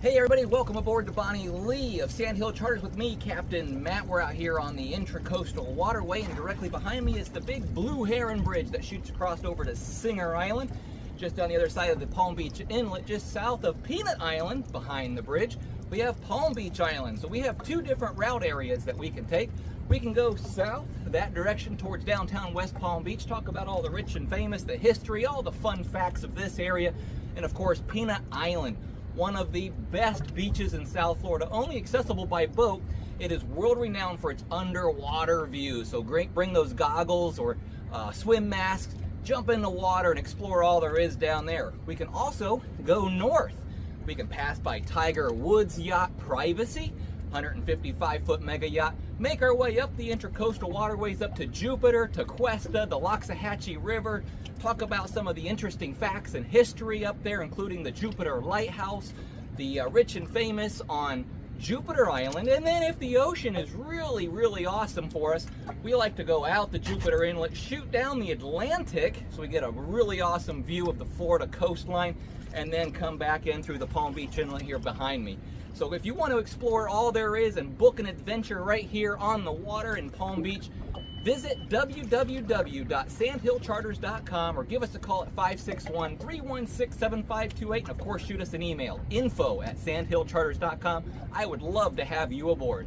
Hey everybody, welcome aboard the Bonnie Lee of Sandhill Charters with me, Captain Matt. We're out here on the Intracoastal Waterway, and directly behind me is the big Blue Heron Bridge that shoots across over to Singer Island. Just on the other side of the Palm Beach Inlet, just south of Peanut Island, behind the bridge, we have Palm Beach Island. So we have two different route areas that we can take. We can go south, that direction towards downtown West Palm Beach, talk about all the rich and famous, the history, all the fun facts of this area, and of course Peanut Island, one of the best beaches in South Florida, only accessible by boat. It is world renowned for its underwater views. So great, bring those goggles or swim masks, jump in the water and explore all there is down there. We can also go north. We can pass by Tiger Woods Yacht Privacy, 155-foot mega yacht, make our way up the Intracoastal Waterways up to Jupiter, to Cuesta, the Loxahatchee River, talk about some of the interesting facts and history up there, including the Jupiter Lighthouse, the rich and famous on Jupiter Island. And then if the ocean is really awesome for us, we like to go out the Jupiter Inlet, shoot down the Atlantic, so we get a really awesome view of the Florida coastline, and then come back in through the Palm Beach Inlet here behind me. So if you want to explore all there is and book an adventure right here on the water in Palm Beach, visit www.sandhillcharters.com or give us a call at 561-316-7528, and of course shoot us an email, info@sandhillcharters.com. I would love to have you aboard.